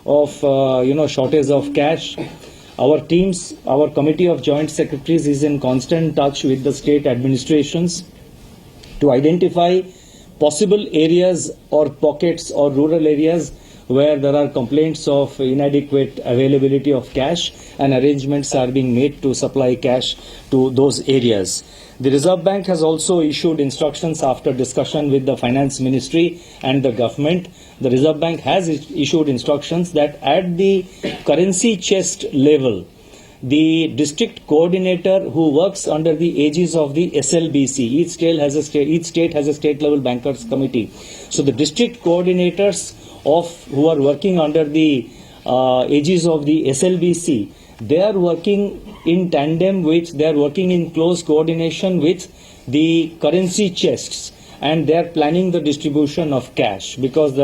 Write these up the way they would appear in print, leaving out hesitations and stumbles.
of shortage of cash. Our teams, our committee of joint secretaries is in constant touch with the state administrations to identify possible areas or pockets or rural areas where there are complaints of inadequate availability of cash, and arrangements are being made to supply cash to those areas. The Reserve Bank has also issued instructions after discussion with the Finance Ministry and the government. The Reserve Bank has issued instructions that at the currency chest level, the district coordinator who works under the aegis of the SLBC, each state has a state level bankers committee. So the district coordinators who are working under the aegis of the SLBC, they are working in tandem they are working in close coordination with the currency chests, and they are planning the distribution of cash, because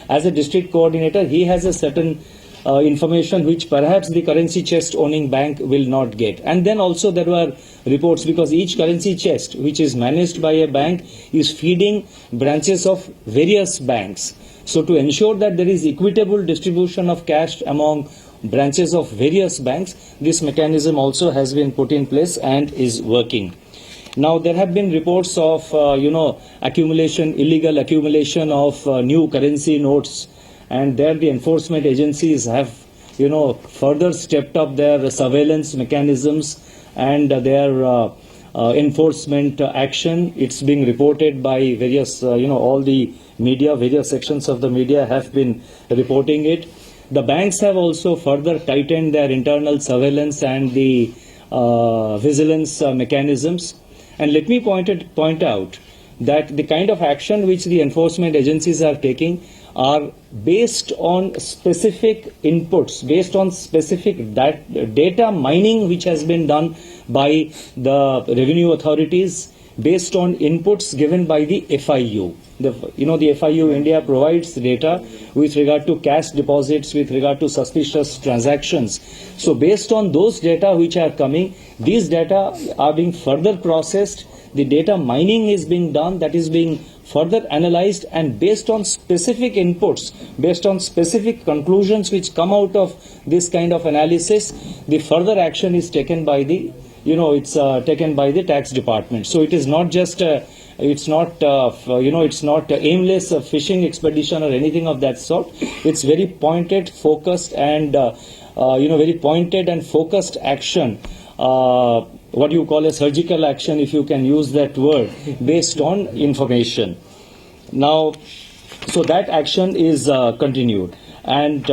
as a district coordinator he has a certain information which perhaps the currency chest owning bank will not get. And then also there were reports, because each currency chest which is managed by a bank is feeding branches of various banks. So to ensure that there is equitable distribution of cash among branches of various banks, this mechanism also has been put in place and is working. Now there have been reports of illegal accumulation of new currency notes, and there the enforcement agencies have further stepped up their surveillance mechanisms and their enforcement action. It's being reported by various all the media, various sections of the media have been reporting it. The banks have also further tightened their internal surveillance and the vigilance mechanisms. And let me point out that the kind of action which the enforcement agencies are taking are based on specific inputs, based on specific data mining which has been done by the revenue authorities, based on inputs given by the FIU. The FIU India provides data with regard to cash deposits, with regard to suspicious transactions. So based on those data which are coming, these data are being further processed. The data mining is being done, that is being further analyzed, and based on specific inputs, based on specific conclusions which come out of this kind of analysis, the further action is taken by the taken by the tax department. So it is not just it's not aimless fishing expedition or anything of that sort. It's very pointed, focused, and very pointed and focused action. What you call a surgical action, if you can use that word, based on information. Now, so that action is continued. And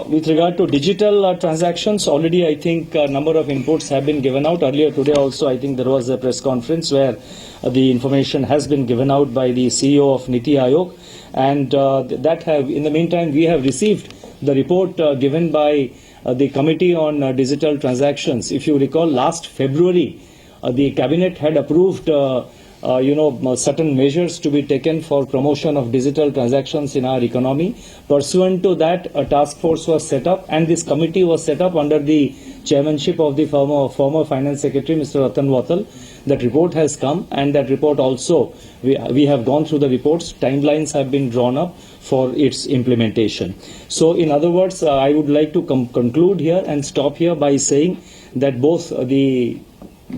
with regard to digital transactions, already I think a number of inputs have been given out. Earlier today also, I think there was a press conference where the information has been given out by the CEO of Niti Aayog. And in the meantime, we have received the report given by the Committee on Digital Transactions. If you recall, last February, the Cabinet had approved certain measures to be taken for promotion of digital transactions in our economy. Pursuant to that, a task force was set up, and this committee was set up under the chairmanship of the former Finance Secretary, Mr. Ratan Wattal. That report has come, and that report also, we have gone through the reports. Timelines have been drawn up for its implementation. So in other words, I would like to conclude here and stop here by saying that both the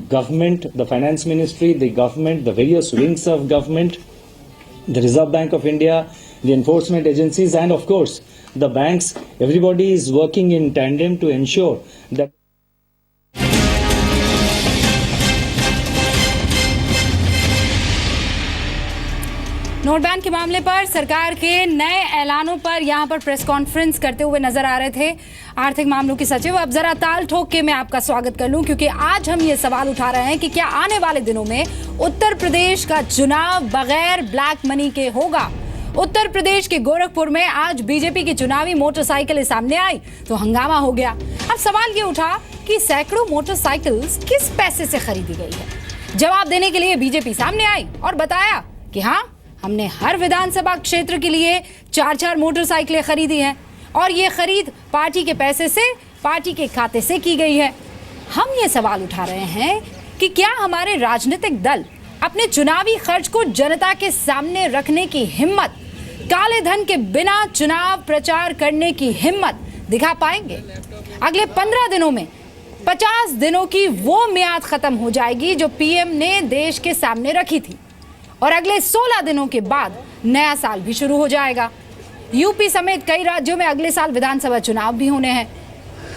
government, the Finance Ministry, the government, the various wings of government, the Reserve Bank of India, the enforcement agencies, and of course the banks, everybody is working in tandem to ensure that note ban के मामले पर सरकार के नए ऐलानों पर यहां पर press conference करते हुए नजर आ रहे थे आर्थिक मामलों के सचिव। अब जरा ताल ठोक के मैं आपका स्वागत कर लूं, क्योंकि आज हम ये सवाल उठा रहे हैं कि क्या आने वाले दिनों में उत्तर प्रदेश का चुनाव बगैर ब्लैक मनी के होगा। उत्तर प्रदेश के गोरखपुर में आज बीजेपी की चुनावी मोटरसाइकिलें सामने आई तो हंगामा हो गया। अब सवाल ये उठा कि सैकड़ों मोटरसाइकिल किस पैसे से खरीदी गई है। जवाब देने के लिए बीजेपी सामने आई और बताया कि हाँ, हमने हर विधानसभा क्षेत्र के लिए 4-4 मोटरसाइकिलें खरीदी हैं और ये खरीद पार्टी के पैसे से, पार्टी के खाते से की गई है। हम ये सवाल उठा रहे हैं कि क्या हमारे राजनीतिक दल अपने चुनावी खर्च को जनता के सामने रखने की हिम्मत, काले धन के बिना चुनाव प्रचार करने की हिम्मत दिखा पाएंगे? अगले 15 दिनों में 50 दिनों की वो मियाद खत्म हो जाएगी जो पीएम ने देश के सामने रखी थी, और अगले 16 दिनों के बाद नया साल भी शुरू हो जाएगा। यूपी समेत कई राज्यों में अगले साल विधानसभा चुनाव भी होने हैं,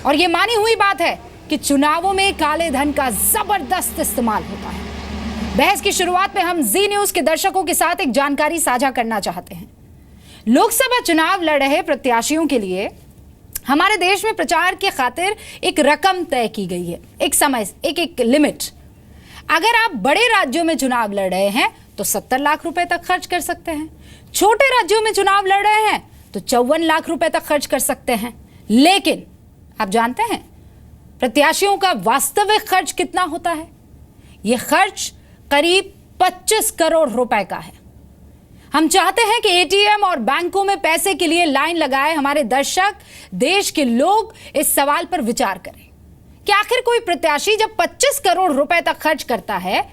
और ये मानी हुई बात है कि चुनावों में काले धन का जबरदस्त इस्तेमाल होता है। बहस की शुरुआत में हम जी न्यूज के दर्शकों के साथ एक जानकारी साझा करना चाहते हैं। लोकसभा चुनाव लड़ रहे प्रत्याशियों के लिए हमारे देश में प्रचार की खातिर एक रकम तय की गई है, एक समय, एक लिमिट। अगर आप बड़े राज्यों में चुनाव लड़ रहे हैं तो 70 लाख रुपए तक खर्च कर सकते हैं, छोटे राज्यों में चुनाव लड़ रहे हैं तो 54 लाख रुपए तक खर्च कर सकते हैं। लेकिन आप जानते हैं प्रत्याशियों का वास्तविक खर्च कितना होता है? यह खर्च करीब 25 करोड़ रुपए का है। हम चाहते हैं कि एटीएम और बैंकों में पैसे के लिए लाइन लगाए हमारे दर्शक, देश के लोग इस सवाल पर विचार करें कि आखिर कोई प्रत्याशी जब 25 करोड़ रुपए तक खर्च करता है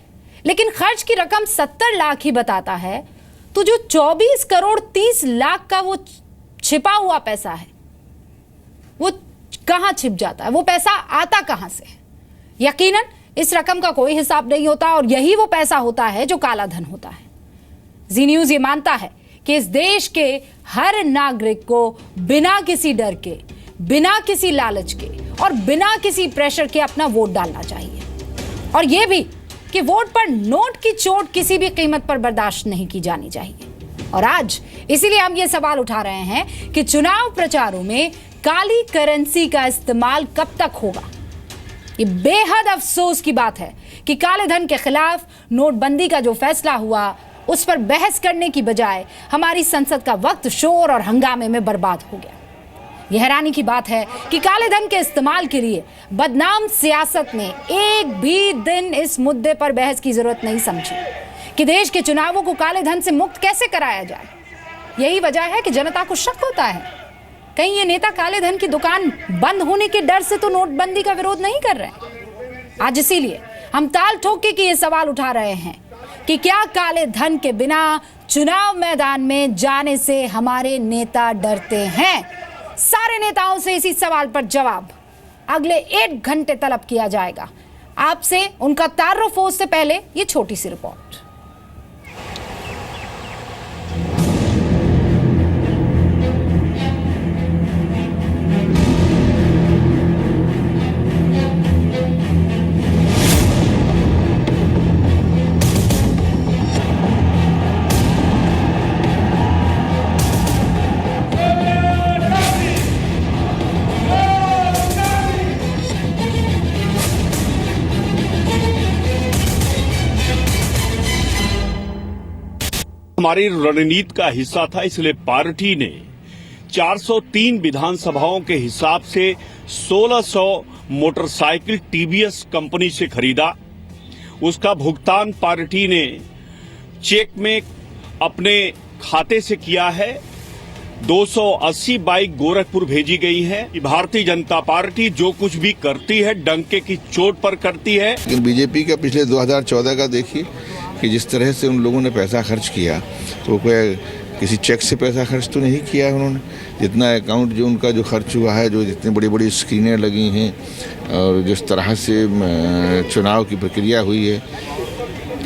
लेकिन खर्च की रकम 70 लाख ही बताता है, तो जो 24 करोड़ 30 लाख का वो छिपा हुआ पैसा है वो कहां छिप जाता है? वो पैसा आता कहां से है? यकीनन इस रकम का कोई हिसाब नहीं होता, और यही वो पैसा होता है जो काला धन होता है। जी न्यूज ये मानता है कि इस देश के हर नागरिक को बिना किसी डर के, बिना किसी लालच के और बिना किसी प्रेशर के अपना वोट डालना चाहिए, और यह भी कि वोट पर नोट की चोट किसी भी कीमत पर बर्दाश्त नहीं की जानी चाहिए। और आज इसीलिए हम ये सवाल उठा रहे हैं कि चुनाव प्रचारों में काली करेंसी का इस्तेमाल कब तक होगा। ये बेहद अफसोस की बात है कि काले धन के खिलाफ नोटबंदी का जो फैसला हुआ उस पर बहस करने की बजाय हमारी संसद का वक्त शोर और हंगामे में बर्बाद हो गया। यह हैरानी की बात है कि काले धन के इस्तेमाल के लिए बदनाम सियासत ने एक भी दिन इस मुद्दे पर बहस की जरूरत नहीं समझी कि देश के चुनावों को काले धन से मुक्त कैसे कराया जाए। यही वजह है कि जनता को शक होता है कहीं ये नेता काले धन की दुकान बंद होने के डर से तो नोटबंदी का विरोध नहीं कर रहे। आज इसीलिए हम ताल ठोक के ये सवाल उठा रहे हैं कि क्या काले धन के बिना चुनाव मैदान में जाने से हमारे नेता डरते हैं? सारे नेताओं से इसी सवाल पर जवाब अगले 1 घंटे तलब किया जाएगा। आपसे उनका तारुफ हो उससे पहले ये छोटी सी रिपोर्ट। हमारी रणनीति का हिस्सा था, इसलिए पार्टी ने 403 विधानसभाओं के हिसाब से 1600 मोटरसाइकिल टीवीएस कंपनी से खरीदा। उसका भुगतान पार्टी ने चेक में अपने खाते से किया है। 280 बाइक गोरखपुर भेजी गई है। भारतीय जनता पार्टी जो कुछ भी करती है डंके की चोट पर करती है। लेकिन बीजेपी का पिछले 2014 का देखिए कि जिस तरह से उन लोगों ने पैसा खर्च किया, तो कोई किसी चेक से पैसा खर्च तो नहीं किया है उन्होंने। जितना अकाउंट जो उनका जो खर्च हुआ है, जो जितनी बड़ी बड़ी स्क्रीनें लगी हैं और जिस तरह से चुनाव की प्रक्रिया हुई है,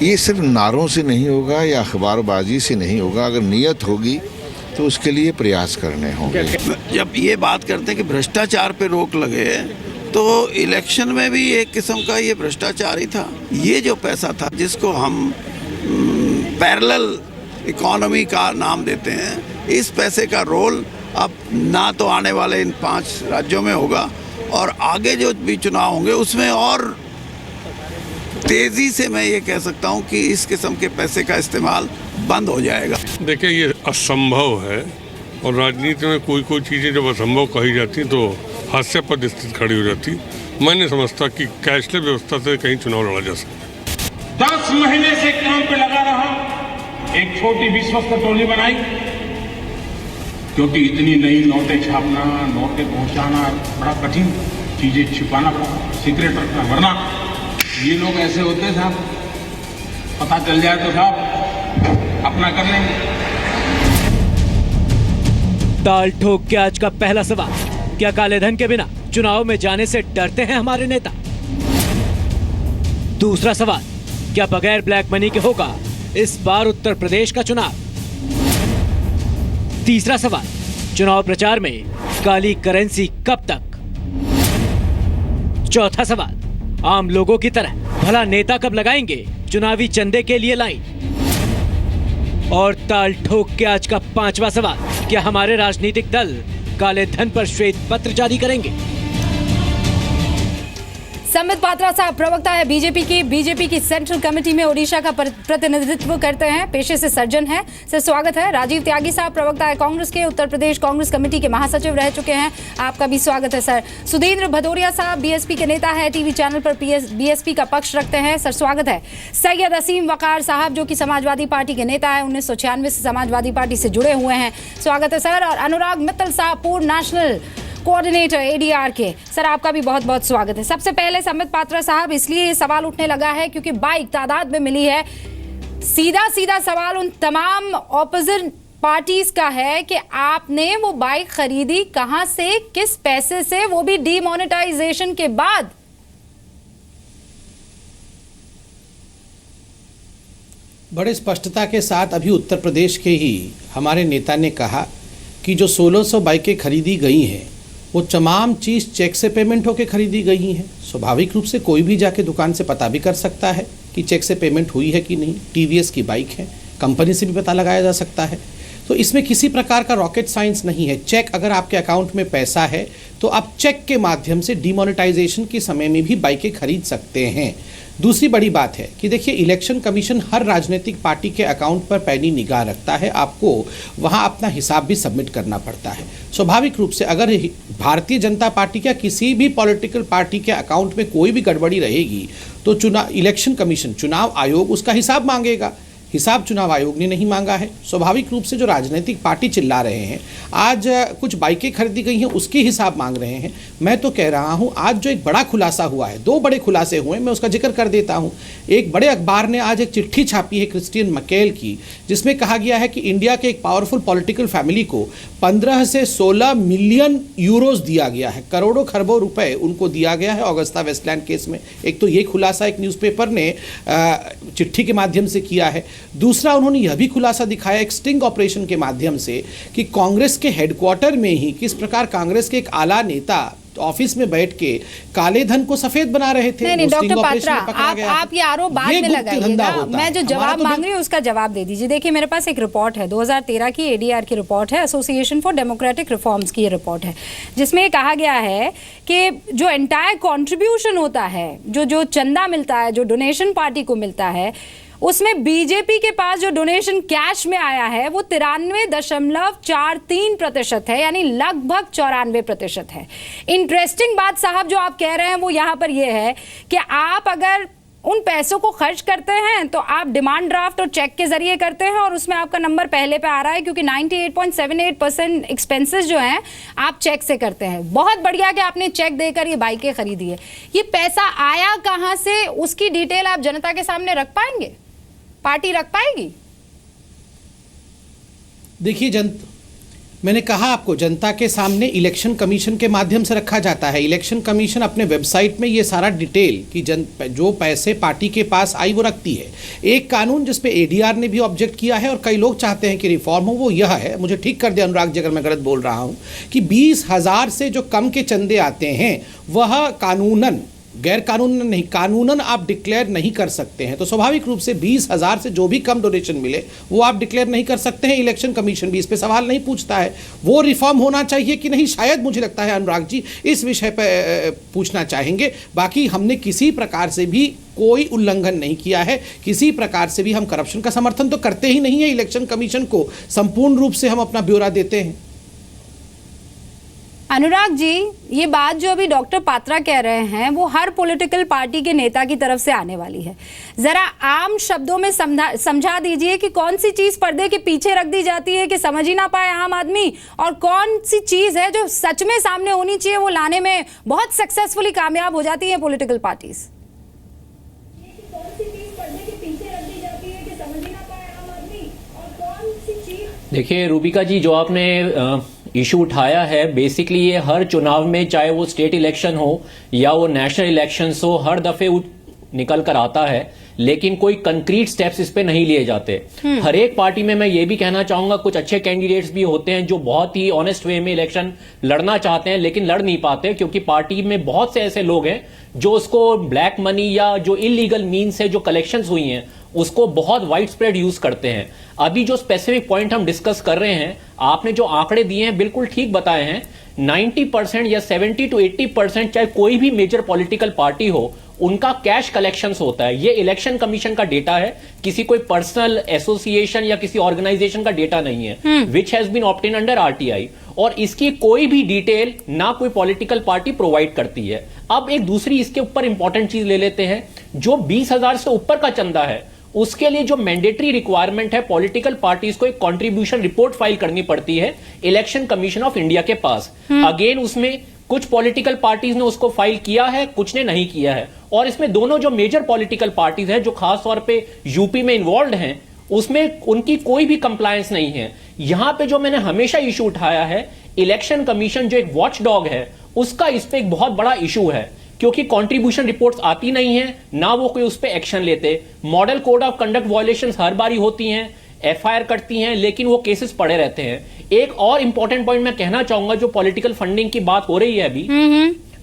ये सिर्फ नारों से नहीं होगा या अखबारबाजी से नहीं होगा। अगर नीयत होगी तो उसके लिए प्रयास करने होंगे। जब ये बात करते हैं कि भ्रष्टाचार पे रोक लगे, तो इलेक्शन में भी एक किस्म का ये भ्रष्टाचार ही था। ये जो पैसा था जिसको हम पैरेलल इकोनॉमी का नाम देते हैं, इस पैसे का रोल अब ना तो आने वाले इन 5 राज्यों में होगा, और आगे जो भी चुनाव होंगे उसमें और तेजी से मैं ये कह सकता हूँ कि इस किस्म के पैसे का इस्तेमाल बंद हो जाएगा। देखिए, ये असंभव है, और राजनीति में कोई चीज़ें जब असंभव कही जाती तो हास्यास्पद स्थिति खड़ी हो जाती। मैं नहीं समझता कि कैशलेस व्यवस्था से कहीं चुनाव लड़ा जा सकता। 10 महीने से काम पे लगा रहा, एक छोटी विश्वस्त टोली बनाई, क्योंकि इतनी नई नोटें छापना, नोटें पहुंचाना बड़ा कठिन, चीजें छिपाना, सीक्रेट रखना, वरना ये लोग ऐसे होते हैं साहब, पता चल जाए तो साहब अपना कर लेंगे। ताल ठोक के आज का पहला सवाल, क्या कालेधन के बिना चुनाव में जाने से डरते हैं हमारे नेता? दूसरा सवाल, क्या बगैर ब्लैक मनी के होगा इस बार उत्तर प्रदेश का चुनाव? तीसरा सवाल, चुनाव प्रचार में काली करेंसी कब तक? चौथा सवाल, आम लोगों की तरह भला नेता कब लगाएंगे चुनावी चंदे के लिए लाइन? और ताल ठोक के आज का पांचवा सवाल, क्या हमारे राजनीतिक दल काले धन पर श्वेत पत्र जारी करेंगे? संबित पात्रा साहब प्रवक्ता है बीजेपी की सेंट्रल कमेटी में ओडिशा का प्रतिनिधित्व करते हैं, पेशे से सर्जन हैं। सर स्वागत है। राजीव त्यागी साहब प्रवक्ता है कांग्रेस के, उत्तर प्रदेश कांग्रेस कमेटी के महासचिव रह चुके हैं, आपका भी स्वागत है सर। सुधींद्र भदौरिया साहब बीएसपी के नेता है, टीवी चैनल पर बीएसपी का पक्ष रखते हैं, सर स्वागत है। सैयद असीम वकार साहब जो कि समाजवादी पार्टी के नेता है, 1996 से समाजवादी पार्टी से जुड़े हुए हैं, स्वागत है सर। और अनुराग मित्तल साहब पूर्व नेशनल कोऑर्डिनेटर एडीआर के, सर आपका भी बहुत बहुत स्वागत है। सबसे पहले संबित पात्रा साहब, इसलिए ये सवाल उठने लगा है क्योंकि बाइक तादाद में मिली है। सीधा सवाल उन तमाम ऑपोजिट पार्टीज का है कि आपने वो बाइक खरीदी कहां से, किस पैसे से, वो भी डीमोनेटाइजेशन के बाद? बड़े स्पष्टता के साथ अभी उत्तर प्रदेश के ही हमारे नेता ने कहा कि जो 1600 बाइकें खरीदी गई हैं वो तमाम चीज़ चेक से पेमेंट होकर खरीदी गई हैं। स्वाभाविक रूप से कोई भी जाके दुकान से पता भी कर सकता है कि चेक से पेमेंट हुई है कि नहीं। टीवीएस की बाइक है, कंपनी से भी पता लगाया जा सकता है। तो इसमें किसी प्रकार का रॉकेट साइंस नहीं है। चेक, अगर आपके अकाउंट में पैसा है तो आप चेक के माध्यम से डीमोनेटाइजेशन के समय में भी बाइकें खरीद सकते हैं। दूसरी बड़ी बात है कि देखिए, इलेक्शन कमीशन हर राजनीतिक पार्टी के अकाउंट पर पैनी निगाह रखता है। आपको वहां अपना हिसाब भी सबमिट करना पड़ता है। स्वाभाविक रूप से अगर भारतीय जनता पार्टी या किसी भी पॉलिटिकल पार्टी के अकाउंट में कोई भी गड़बड़ी रहेगी तो इलेक्शन कमीशन, चुनाव आयोग उसका हिसाब मांगेगा। हिसाब चुनाव आयोग ने नहीं मांगा है। स्वाभाविक रूप से जो राजनीतिक पार्टी चिल्ला रहे हैं, आज कुछ बाइकें खरीदी गई हैं उसकी हिसाब मांग रहे हैं। मैं तो कह रहा हूं, आज जो एक बड़ा खुलासा हुआ है, दो बड़े खुलासे हुए, मैं उसका जिक्र कर देता हूं। एक बड़े अखबार ने आज एक चिट्ठी छापी है क्रिस्टियन मकेल की, जिसमें कहा गया है कि इंडिया के एक पावरफुल पॉलिटिकल फैमिली को 15 से 16 मिलियन यूरोज दिया गया है, करोड़ों खरबों रुपए उनको दिया गया है ऑगस्टा वेस्टलैंड केस में। एक तो ये खुलासा एक न्यूज़पेपर ने चिट्ठी के माध्यम से किया है। दूसरा, उन्होंने यह भी खुलासा दिखाया एक स्टिंग ऑपरेशन के माध्यम से कि कांग्रेस के हेडक्वार्टर में ही किस प्रकार कांग्रेस के एक आला नेता ऑफिस में बैठ के काले धन को सफेद बना रहे थे। नहीं डॉक्टर पात्रा, आप ये आरोप बाद में लगाइएगा, मैं जो जवाब मांग रही हूँ उसका जवाब दे दीजिए। देखिए मेरे पास एक रिपोर्ट है, 2013 की एडीआर की रिपोर्ट है, एसोसिएशन फॉर डेमोक्रेटिक रिफॉर्म्स की ये रिपोर्ट है, जिसमें कहा गया है कि जो एंटायर कॉन्ट्रीब्यूशन होता है, जो चंदा मिलता है, जो डोनेशन पार्टी को मिलता है, उसमें बीजेपी के पास जो डोनेशन कैश में आया है वो 93.43% है, यानी लगभग 94% है। इंटरेस्टिंग बात साहब जो आप कह रहे हैं वो यहाँ पर ये है कि आप अगर उन पैसों को खर्च करते हैं तो आप डिमांड ड्राफ्ट और चेक के जरिए करते हैं और उसमें आपका नंबर पहले पे आ रहा है, क्योंकि 98.78% एक्सपेंसेस जो हैं आप चेक से करते हैं। बहुत बढ़िया कि आपने चेक देकर ये बाइकें खरीदी है। ये पैसा आया कहां से, उसकी डिटेल आप जनता के सामने रख पाएंगे? पार्टी रख पाएगी? देखिए, मैंने कहा आपको, जनता के सामने इलेक्शन कमीशन के माध्यम से रखा जाता है। इलेक्शन कमीशन अपने वेबसाइट में ये सारा डिटेल कि जो पैसे पार्टी के पास आई वो रखती है। एक कानून जिस पे एडीआर ने भी ऑब्जेक्ट किया है और कई लोग चाहते हैं कि रिफॉर्म हो, वो यह है, मुझे ठीक कर दे अनुराग जी अगर मैं गलत बोल रहा हूँ, कि 20,000 से जो कम के चंदे आते हैं वह कानूनन, गैर कानूनन नहीं, कानूनन आप डिक्लेयर नहीं कर सकते हैं। तो स्वाभाविक रूप से 20,000 से जो भी कम डोनेशन मिले वो आप डिक्लेयर नहीं कर सकते हैं। इलेक्शन कमीशन भी इस पे सवाल नहीं पूछता है। वो रिफॉर्म होना चाहिए कि नहीं, शायद मुझे लगता है अनुराग जी इस विषय पर पूछना चाहेंगे। बाकी हमने किसी प्रकार से भी कोई उल्लंघन नहीं किया है, किसी प्रकार से भी हम करप्शन का समर्थन तो करते ही नहीं है। इलेक्शन कमीशन को संपूर्ण रूप से हम अपना ब्यौरा देते हैं। अनुराग जी, ये बात जो अभी डॉक्टर पात्रा कह रहे हैं वो हर पॉलिटिकल पार्टी के नेता की तरफ से आने वाली है। जरा आम शब्दों में समझा दीजिए कि कौन सी चीज पर्दे के पीछे रख दी जाती है कि समझ ही ना पाए आम आदमी, और कौन सी चीज है जो सच में सामने होनी चाहिए, वो लाने में बहुत सक्सेसफुली कामयाब हो जाती है पॉलिटिकल पार्टीज। देखिए रूबिका जी, जो आपने इशू उठाया है, बेसिकली ये हर चुनाव में, चाहे वो स्टेट इलेक्शन हो या वो नेशनल इलेक्शंस हो, हर दफे निकल कर आता है, लेकिन कोई कंक्रीट स्टेप्स इस पे नहीं लिए जाते। हर एक पार्टी में मैं ये भी कहना चाहूंगा, कुछ अच्छे कैंडिडेट्स भी होते हैं जो बहुत ही ऑनेस्ट वे में इलेक्शन लड़ना चाहते हैं लेकिन लड़ नहीं पाते, क्योंकि पार्टी में बहुत से ऐसे लोग हैं जो उसको ब्लैक मनी या जो इलीगल मीन से जो कलेक्शंस हुई हैं उसको बहुत वाइड स्प्रेड यूज करते हैं। अभी जो स्पेसिफिक पॉइंट हम डिस्कस कर रहे हैं, आपने जो आंकड़े दिए हैं बिल्कुल ठीक बताए हैं। 90% या 70 to 80% चाहे कोई भी मेजर पॉलिटिकल पार्टी हो, उनका कैश कलेक्शंस होता है। ये इलेक्शन कमीशन का डेटा है, किसी कोई पर्सनल एसोसिएशन या किसी ऑर्गेनाइजेशन का डेटा नहीं है, which has been obtain under RTI. और इसकी कोई भी डिटेल ना कोई पॉलिटिकल पार्टी प्रोवाइड करती है। अब एक दूसरी इसके ऊपर इंपॉर्टेंट चीज ले लेते हैं, जो 20,000 से ऊपर का चंदा है उसके लिए जो मैंडेटरी रिक्वायरमेंट है, पॉलिटिकल पार्टीज को एक कंट्रीब्यूशन रिपोर्ट फाइल करनी पड़ती है इलेक्शन कमीशन ऑफ इंडिया के पास। अगेन उसमें कुछ पॉलिटिकल पार्टीज ने उसको फाइल किया है, कुछ ने नहीं किया है। और इसमें दोनों जो मेजर पॉलिटिकल पार्टीज हैं जो खास तौर पे यूपी में इन्वॉल्व हैं, उसमें उनकी कोई भी कंप्लायंस नहीं है। यहां पे जो मैंने हमेशा इशू उठाया है, इलेक्शन कमीशन जो एक वॉच डॉग है, उसका इस पे एक बहुत बड़ा इशू है, क्योंकि कंट्रीब्यूशन रिपोर्ट्स आती नहीं है, ना वो कोई उस पे एक्शन लेते। Model code of conduct violations हर बारी होती हैं, एफआईआर करती हैं, लेकिन वो केसेस पड़े रहते हैं। एक और इंपॉर्टेंट पॉइंट मैं कहना चाहूंगा, जो पॉलिटिकल फंडिंग की बात हो रही है अभी,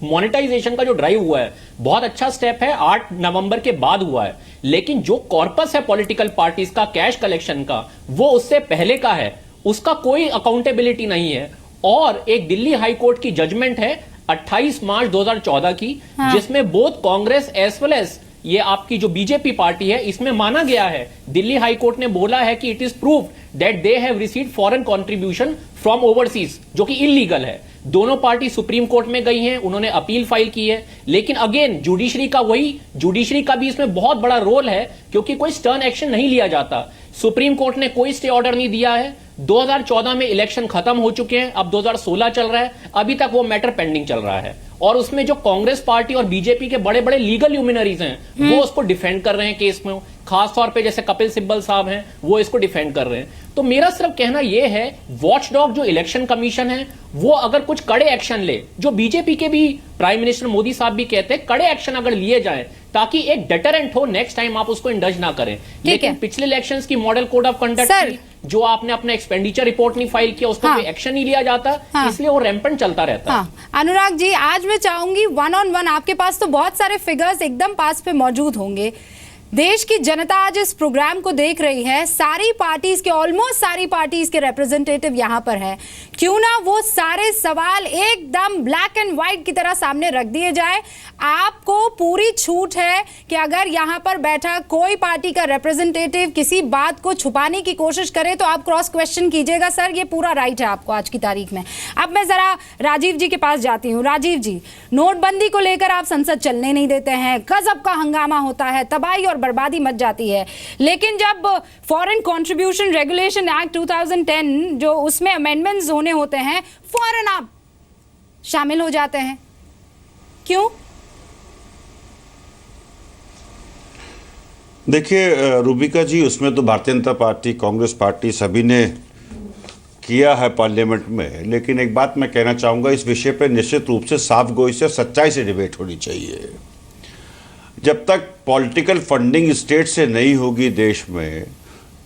मोनेटाइजेशन का जो ड्राइव हुआ है बहुत अच्छा स्टेप है, 8 नवंबर के बाद हुआ है, लेकिन जो कॉर्पस है पॉलिटिकल पार्टीज का कैश कलेक्शन का, वो उससे पहले का है, उसका कोई अकाउंटेबिलिटी नहीं है। और एक दिल्ली हाई कोर्ट की जजमेंट है 28 मार्च 2014 की, जिसमें both Congress as well as ये आपकी जो बीजेपी पार्टी है, इसमें माना गया है, दिल्ली हाई कोर्ट ने बोला है कि it is proved that they have received foreign contribution from overseas, जो कि इलीगल है। दोनों पार्टी सुप्रीम कोर्ट में गई हैं, उन्होंने अपील फाइल की है, लेकिन अगेन जुडिशरी का भी इसमें बहुत बड़ा रोल है, क्योंकि कोई स्टर्न एक्शन नहीं लिया जाता। सुप्रीम कोर्ट ने कोई स्टे ऑर्डर नहीं दिया है। 2014 में इलेक्शन खत्म हो चुके हैं, अब 2016 चल रहा है, अभी तक वो मैटर पेंडिंग चल रहा है। और उसमें जो कांग्रेस पार्टी और बीजेपी के बड़े बड़े लीगल ल्यूमिनरीज हैं, वो उसको डिफेंड कर रहे हैं केस में, खास तौर पे जैसे कपिल सिब्बल साहब हैं, वो इसको डिफेंड कर रहे हैं। तो मेरा सिर्फ कहना यह है, वॉचडॉग जो इलेक्शन कमीशन है, वो अगर कुछ कड़े एक्शन ले, जो बीजेपी के भी प्राइम मिनिस्टर मोदी साहब भी कहते हैं, कड़े एक्शन अगर लिए जाए ताकि एक डेटरेंट हो, नेक्स्ट टाइम आप उसको इंडल्ज ना करें। लेकिन पिछले इलेक्शंस की मॉडल कोड ऑफ कंडक्ट, जो आपने अपना एक्सपेंडिचर रिपोर्ट नहीं फाइल किया, उसका कोई एक्शन नहीं लिया जाता, इसलिए वो रैंपेंट चलता रहता है। अनुराग जी, आज मैं चाहूंगी 1-on-1, आपके पास तो बहुत सारे फिगर्स एकदम पास पे मौजूद होंगे। देश की जनता आज इस प्रोग्राम को देख रही है, सारी पार्टीज के, ऑलमोस्ट सारी पार्टीज के रिप्रेजेंटेटिव यहां पर हैं। क्यों ना वो सारे सवाल एकदम ब्लैक एंड व्हाइट की तरह सामने रख दिए जाए। आपको पूरी छूट है कि अगर यहां पर बैठा कोई पार्टी का रिप्रेजेंटेटिव किसी बात को छुपाने की कोशिश करे तो आप क्रॉस क्वेश्चन कीजिएगा, सर, ये पूरा राइट है आपको आज की तारीख में। अब मैं जरा राजीव जी के पास जाती हूँ। राजीव जी, नोटबंदी को लेकर आप संसद चलने नहीं देते हैं, गजब का हंगामा होता है, तबाही और बर्बादी मच जाती है, लेकिन जब फॉरेन कंट्रीब्यूशन रेगुलेशन एक्ट 2010 जो उसमें अमेंडमेंट्स होने होते हैं, फौरन आप शामिल हो जाते हैं, क्यों? देखिए रूबिका जी, उसमें तो भारतीय जनता पार्टी, कांग्रेस पार्टी सभी ने किया है पार्लियामेंट में, लेकिन एक बात मैं कहना चाहूँगा, इस विषय पर निश्चित रूप से साफ गोई से, सच्चाई से डिबेट होनी चाहिए। जब तक पॉलिटिकल फंडिंग स्टेट से नहीं होगी देश में,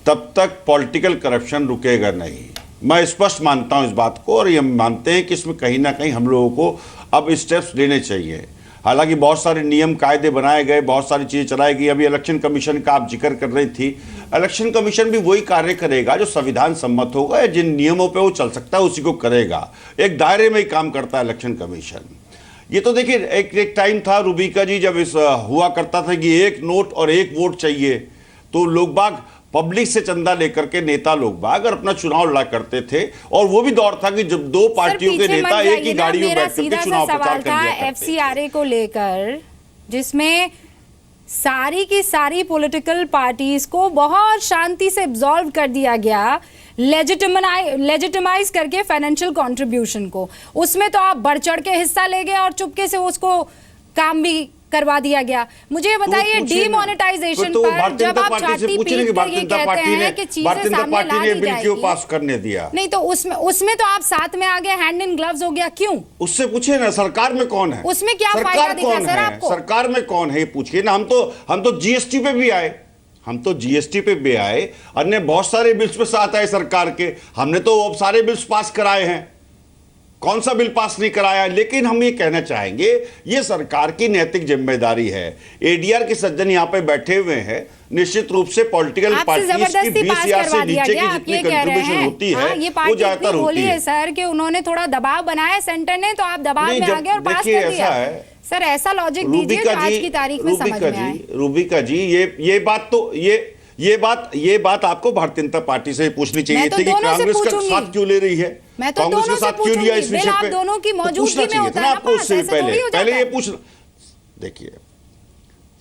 तब तक पॉलिटिकल करप्शन रुकेगा नहीं। मैं स्पष्ट मानता हूं इस बात को, और ये मानते हैं कि इसमें कहीं ना कहीं हम लोगों को अब स्टेप्स लेने चाहिए। हालांकि बहुत सारे नियम कायदे बनाए गए, बहुत सारी चीज़ें चलाई गई। अभी इलेक्शन कमीशन का आप जिक्र कर रही थी, इलेक्शन कमीशन भी वही कार्य करेगा जो संविधान सम्मत होगा, या जिन नियमों पे वो चल सकता है उसी को करेगा। एक दायरे में ही काम करता है इलेक्शन कमीशन। ये तो देखिए, एक टाइम था रूबिका जी, जब इस हुआ करता था कि एक नोट और एक वोट चाहिए, तो लोग बाग पब्लिक से चंदा लेकर के नेता लोग बाग और अपना चुनाव लड़ा करते थे। और वो भी दौर था कि जब दो पार्टियों के नेता एक ही गाड़ी में बैठ करके चुनाव प्रचार कर लिया करते थे। FCRA को लेकर, जिसमें सारी की सारी पॉलिटिकल पार्टीज को बहुत शांति से एब्जॉल्व कर दिया गया, लेजिटिमाइज करके फाइनेंशियल कंट्रीब्यूशन को, उसमें तो आप बढ़ चढ़ के हिस्सा ले गए और चुपके से उसको काम भी करवा दिया गया। मुझे ये बताइए डीमोनेटाइजेशन पर जब आप छाती पीट कर ये कहते हैं कि चीजें सामने ला दी जाएगी, पास करने दिया नहीं तो उसमें तो आप साथ में आ गए, हैंड इन ग्लव्स हो गया, क्यों? उससे पूछे ना सरकार में कौन है, उसमें क्या फायदा दिखा सर आपको? सरकार में कौन है ये पूछिए ना। हम तो जीएसटी पे भी आए, अन्य बहुत सारे बिल्स पे साथ आए सरकार के, हमने तो अब सारे बिल्स पास कराए हैं, कौन सा बिल पास नहीं कराया। लेकिन हम ये कहना चाहेंगे ये सरकार की नैतिक जिम्मेदारी है। एडीआर के सज्जन यहाँ पे बैठे हुए हैं, निश्चित रूप से पॉलिटिकल पार्टीज की 20,000 से नीचे की जितनी कंट्रीब्यूशन होती है वो ज्यादातर होती है। सर कि उन्होंने थोड़ा दबाव बनाया सेंटर ने, तो आप दबाव में आ गए और पास कर दिया। सर ऐसा लॉजिक दीजिए जो आज की तारीख में समझ में आए। रूबिका जी ये बात आपको भारतीय जनता पार्टी से पूछनी चाहिए थी कि कांग्रेस का साथ क्यों ले रही है, मैं तो कांग्रेस के साथ क्यों लिया इस विषय पे, दोनों की मौजूदगी में होता है आपको उससे पहले ये पूछना। देखिए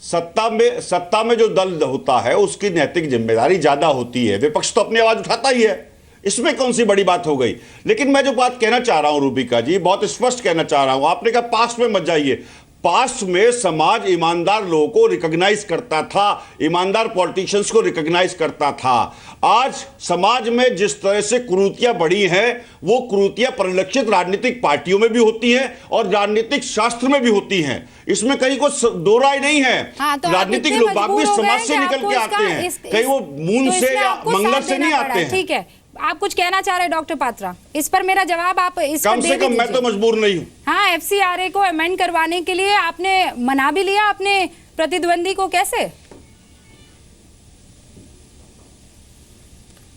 सत्ता में जो दल होता है उसकी नैतिक जिम्मेदारी ज्यादा होती है, विपक्ष तो अपनी आवाज उठाता ही है, इसमें कौन सी बड़ी बात हो गई। लेकिन मैं जो बात कहना चाह रहा हूं रूबिका जी, बहुत स्पष्ट कहना चाह रहा हूं, आपने कहा पास्ट में मत जाइए, पास्ट में समाज ईमानदार लोगों को रिकॉग्नाइज करता था, ईमानदार पॉलिटिशियंस को रिकॉग्नाइज करता था। आज समाज में जिस तरह से कुरीतियां बढ़ी हैं वो कुरीतियां परिलक्षित राजनीतिक पार्टियों में भी होती हैं और राजनीतिक शास्त्र में भी होती हैं, इसमें कहीं को दो राय नहीं है। तो राजनीतिक लोग भी समाज से निकल के आते हैं, कहीं वो मून से या मंगल से नहीं आते हैं। ठीक है, आप कुछ कहना चाह रहे हैं डॉक्टर पात्रा, इस पर मेरा जवाब आप इस कम से कम मैं तो मजबूर नहीं हूं। हाँ, एफसीआरए को अमेंड करवाने के लिए आपने मना भी लिया अपने प्रतिद्वंदी को, कैसे?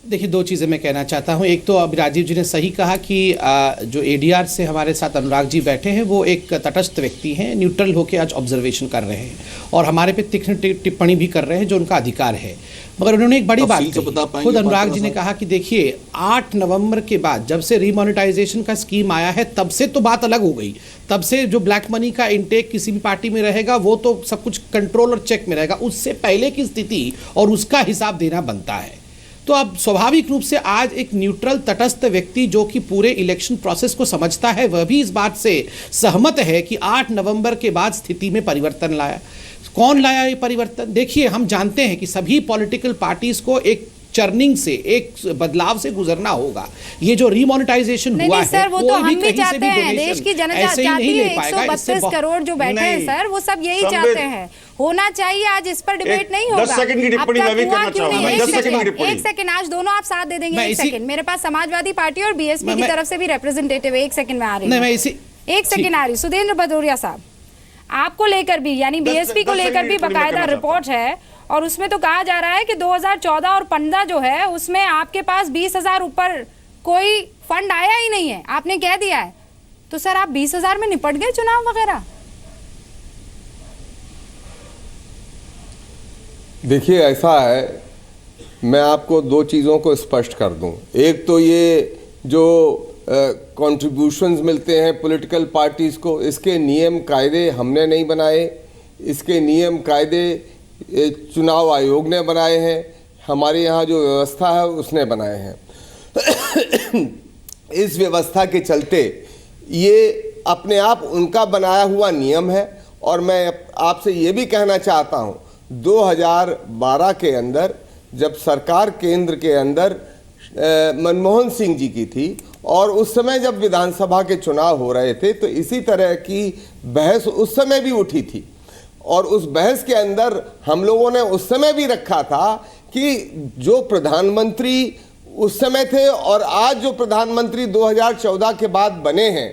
देखिए दो चीज़ें मैं कहना चाहता हूं। एक तो अब राजीव जी ने सही कहा कि जो एडीआर से हमारे साथ अनुराग जी बैठे हैं वो एक तटस्थ व्यक्ति हैं, न्यूट्रल होकर आज ऑब्जर्वेशन कर रहे हैं और हमारे पे तीक्ष्ण टिप्पणी भी कर रहे हैं जो उनका अधिकार है। मगर उन्होंने एक बड़ी बात कही, खुद अनुराग जी ने कहा कि देखिए 8 नवंबर के बाद जब से रीमोनेटाइजेशन का स्कीम आया है तब से तो बात अलग हो गई, तब से जो ब्लैक मनी का इनटेक किसी भी पार्टी में रहेगा वो तो सब कुछ कंट्रोल और चेक में रहेगा, उससे पहले की स्थिति और उसका हिसाब देना बनता है। तो अब स्वाभाविक रूप से आज एक न्यूट्रल तटस्थ व्यक्ति जो कि पूरे इलेक्शन प्रोसेस को समझता है वह भी इस बात से सहमत है कि 8 नवंबर के बाद स्थिति में परिवर्तन लाया। कौन लाया ये परिवर्तन? देखिए हम जानते हैं कि सभी पॉलिटिकल पार्टीज को एक चर्निंग से, एक बदलाव से गुजरना होगा। ये जो रीमोनेटाइजेशन हुआ है सर, वो तो हम भी चाहते हैं, देश की जनता चाहती है, 132 करोड़ जो बैठे हैं सर वो सब यही चाहते हैं, होना चाहिए। आज इस पर डिबेट नहीं होगा। 10 सेकंड की टिप्पणी मैं भी करना चाहूंगा। 10 सेकंड की टिप्पणी, 1 सेकंड, आज दोनों आप साथ दे देंगे। 1 सेकंड, मेरे पास समाजवादी पार्टी और बीएसपी की तरफ से भी रिप्रेजेंटेटिव है। 1 सेकंड में आ रही हूं, 1 सेकंड आ रही। सुधींद्र भदौरिया साहब, आपको लेकर भी यानी बीएसपी को लेकर भी बाकायदा रिपोर्ट है और उसमें तो कहा जा रहा है कि 2014 और 15 जो है उसमें आपके पास 20,000 ऊपर कोई फंड आया ही नहीं है, आपने कह दिया है। तो सर आप 20,000 में निपट गए चुनाव वगैरह? देखिए ऐसा है, मैं आपको दो चीज़ों को स्पष्ट कर दूं। एक तो ये जो कंट्रीब्यूशंस मिलते हैं पॉलिटिकल पार्टीज़ को, इसके नियम कायदे हमने नहीं बनाए, इसके नियम कायदे चुनाव आयोग ने बनाए हैं, हमारे यहाँ जो व्यवस्था है उसने बनाए हैं। इस व्यवस्था के चलते ये अपने आप उनका बनाया हुआ नियम है। और मैं आपसे ये भी कहना चाहता हूँ 2012 के अंदर जब सरकार केंद्र के अंदर मनमोहन सिंह जी की थी और उस समय जब विधानसभा के चुनाव हो रहे थे तो इसी तरह की बहस उस समय भी उठी थी और उस बहस के अंदर हम लोगों ने उस समय भी रखा था कि जो प्रधानमंत्री उस समय थे और आज जो प्रधानमंत्री 2014 के बाद बने हैं,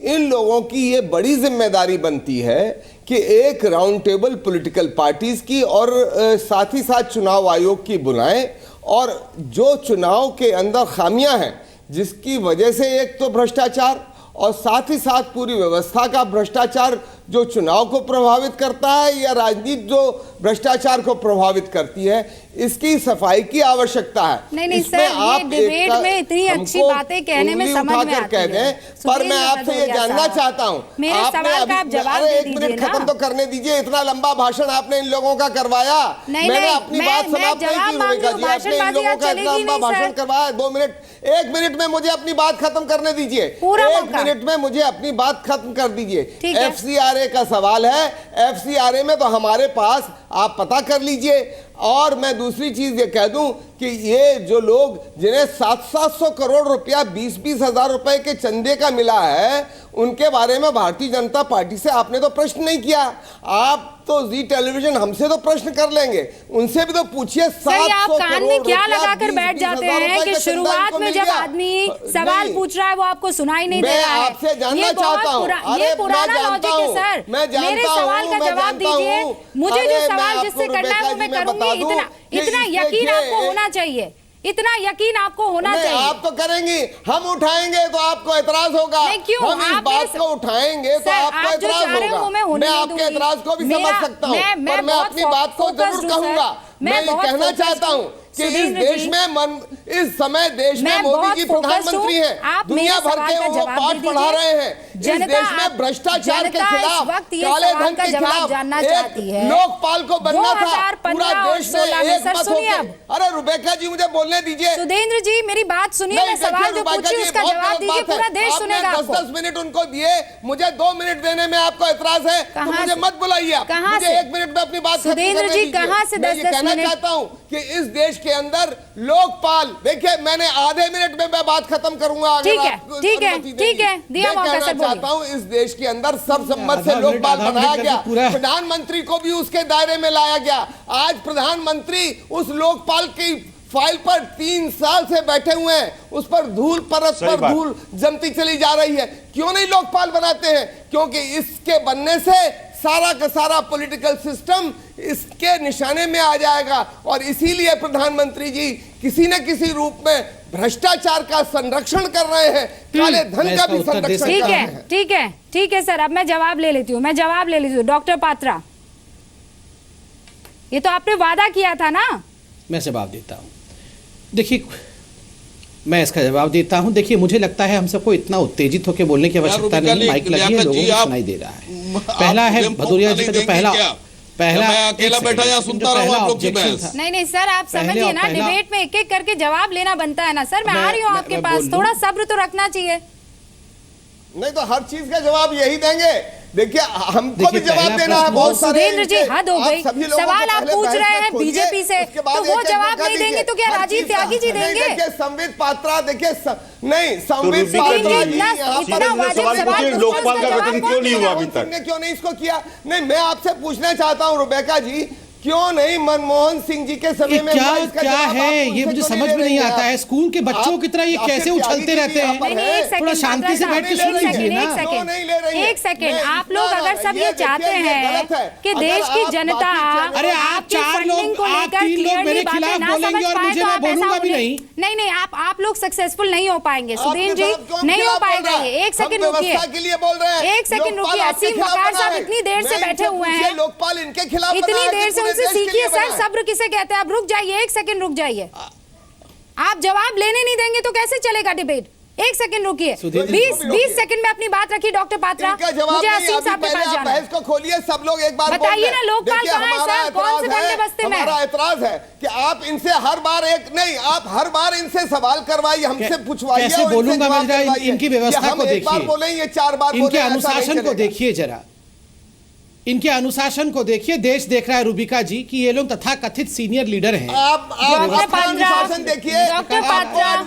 इन लोगों की ये बड़ी जिम्मेदारी बनती है कि एक राउंड टेबल पॉलिटिकल पार्टीज की और साथ ही साथ चुनाव आयोग की बुलाएं और जो चुनाव के अंदर खामियां हैं जिसकी वजह से एक तो भ्रष्टाचार और साथ ही साथ पूरी व्यवस्था का भ्रष्टाचार जो चुनाव को प्रभावित करता है या राजनीति जो भ्रष्टाचार को प्रभावित करती है, इसकी सफाई की आवश्यकता है। नहीं इसमें सर, आप ये डिबेट एक में इतनी अच्छी हमको बातें कहने में उंगली समझ में उठाकर आती कह है। दें, पर मैं आपसे ये जानना चाहता हूँ, मेरे आपने सवाल का आप अभी जवाब अरे दे एक दीजिए मिनट ना। खत्म तो करने दीजिए। इतना लंबा भाषण आपने इन लोगों का करवाया, नहीं, मैंने नहीं, अपनी मैं बात समाप्त नहीं जवाब की। मांग रेखा रही जी, हूँ, आपने इन भाषणबाजी लोगों आज का इतना चलेगी लंबा नहीं, भाषण सर। करवाया। 2 मिनट, 1 मिनट में मुझे अपनी बात खत्म करने दीजिए। पूरा 1 मौका। मिनट में मुझे अपनी बात खत्म कर दीजिए। ठीक है। FCRA का सवाल है, FCRA में तो हमारे पास आप पता कर लीजिए। और मैं दूसरी चीज ये कह दूं कि ये जो लोग जिन्हें 700 करोड़ रुपया 20 हजार रुपए के चंदे का मिला है, उनके बारे में भारतीय जनता पार्टी से आपने तो प्रश्न नहीं किया। आप तो जी टेलीविजन हमसे तो प्रश्न कर लेंगे, उनसे भी तो पूछिए। सर, ये आप कान में क्या लगाकर बैठ जाते हैं कि शुरुआत में जब आदमी सवाल पूछ रहा है वो आपको सुनाई नहीं दे रहा है। मैं आपसे जानना चाहता हूं। ये पुराना लॉजिक है सर। मेरे सवाल का जवाब दीजिए। मुझे जो सवाल जिससे करना है वो मैं करूंगी। इतना यकीन आपको होना चाहिए, इतना यकीन आपको होना चाहिए। आप तो करेंगी, हम उठाएंगे तो आपको एतराज होगा। क्यों? हम इस बात को उठाएंगे तो आपको एतराज होगा। मैं आपके एतराज को भी समझ सकता हूँ, पर मैं अपनी बात को जरूर कहूंगा। मैं ये कहना चाहता हूँ कि इस देश में इस समय देश में मोदी जी प्रधानमंत्री हैं, दुनिया भर के वो पाठ पढ़ा रहे हैं। इस देश में भ्रष्टाचार के खिलाफ, काले धन के खिलाफ एक लोकपाल को बनना था। पूरा देश में एक मत होकर। अरे रुबेका जी, मुझे बोलने दीजिए। सुधींद्र जी, मेरी बात सुनिए। मैं सवाल जो पूछी उसका जवाब दीजिए। पूरा देश सुनेगा आपको। 10 मिनट उनको दिए, मुझे 2 मिनट देने में आपको एतराज है तो मुझे मत बुलाइए। मुझे 1 मिनट में अपनी बात सुधींद्र जी, कहां से 10 मिनट? कहना चाहता हूं कि इस देश के अंदर लोकपाल, देखिए मैंने आधे मिनट में मैं बात खत्म करूंगा। ठीक है, ठीक है, ठीक है, दिया मौका सर। चाहता हूं इस देश के अंदर सर्वसम्मत से लोकपाल बनाया गया, प्रधानमंत्री को भी उसके दायरे में लाया गया। आज प्रधानमंत्री उस लोकपाल की फाइल पर 3 साल से बैठे हुए हैं, उस पर धूल परत पर धूल जमती चली जा रही है। क्यों नहीं लोकपाल बनाते हैं? क्योंकि इसके बनने से सारा का सारा पॉलिटिकल सिस्टम इसके निशाने में आ जाएगा। और इसीलिए प्रधानमंत्री जी किसी न किसी रूप में भ्रष्टाचार का संरक्षण कर रहे हैं, काले धन का भी संरक्षण कर रहे हैं। ठीक है, ठीक है सर। अब मैं जवाब ले लेती हूँ, डॉक्टर पात्रा, ये तो आपने वादा किया था ना। मैं जवाब देता हूँ। देखिए, मैं इसका जवाब देता हूं। देखिए, मुझे लगता है हम सबको इतना उत्तेजित होकर बोलने की आवश्यकता नहीं। माइक लगी है, लोगों को सुनाई दे रहा है। पहला है भदौरिया जी का जो पहला अकेला बैठा या सुनता रहूं आप लोग की बहस। नहीं सर, आप समझिए ना, डिबेट में एक एक करके जवाब लेना बनता है ना सर। मैं आ रही हूँ आपके पास, थोड़ा सब्र तो रखना चाहिए। नहीं तो हर चीज का जवाब यही देंगे। देखिए, हमको भी जवाब देना है। बहुत सारे सुधींद्र जी, हद हो गई। सवाल आप पूछ रहे हैं बीजेपी से, तो वो जवाब नहीं देंगे तो क्या राजीव त्यागी जी देंगे? देखिए संबित पात्रा, देखिए नहीं संबित पात्रा जी, लोकपाल का गठन क्यों नहीं हुआ अभी तक? क्यों नहीं इसको किया? नहीं, मैं आपसे पूछना चाहता हूँ रुबेका जी, क्यों नहीं मनमोहन सिंह जी के समय में क्या है ये मुझे समझ में नहीं आता है। स्कूल के बच्चों की तरह ये कैसे उछलते रहते हैं? थोड़ा शांति से बैठ के सुन लीजिए ना। एक सेकंड, आप लोग अगर सब ये चाहते हैं कि देश की जनता अरे आप 4 लोग, आप 3 लोग मेरे खिलाफ बोलेंगे और मुझे मैं बोलूंगा भी नहीं। नहीं, आप लोग सक्सेसफुल नहीं हो पाएंगे सुधीर जी, नहीं हो पाएगा ये। एक सेकंड रुकिए, एक सेकंड रुकिए। असीम वकार साहब इतनी देर से बैठे हुए हैं, लोकपाल इनके खिलाफ, इतनी देर से उनसे सीखिए सर, सब्र किसे कहते हैं। आप रुक जाइए, एक सेकंड रुक जाइए। आप जवाब लेने नहीं देंगे तो कैसे चलेगा डिबेट? एक सेकंड रुकिए, 20 सेकंड में अपनी बात रखिए डॉक्टर पात्रा। मुझे असीम साहब के पास जाना है। बहस को खोलिए, सब लोग एक बार बताइए ना, लोकपाल कहाँ है सर? कौन से बंदे बस्ते में? हमारा एतराज है कि आप इनसे हर बार आप हर बार इनसे सवाल करवाइए, हमसे पूछवाइए। कैसे बोलूंगा मैं? इनकी व्यवस्था को देखिए, 1 बार बोले, ये 4 बार बोले। इनके अनुशासन को देखिए जरा, इनके अनुशासन को देखिए। देश देख रहा है रुबिका जी कि ये लोग तथाकथित सीनियर लीडर हैं। आप अनुशासन देखिए। डॉक्टर पात्रा, आप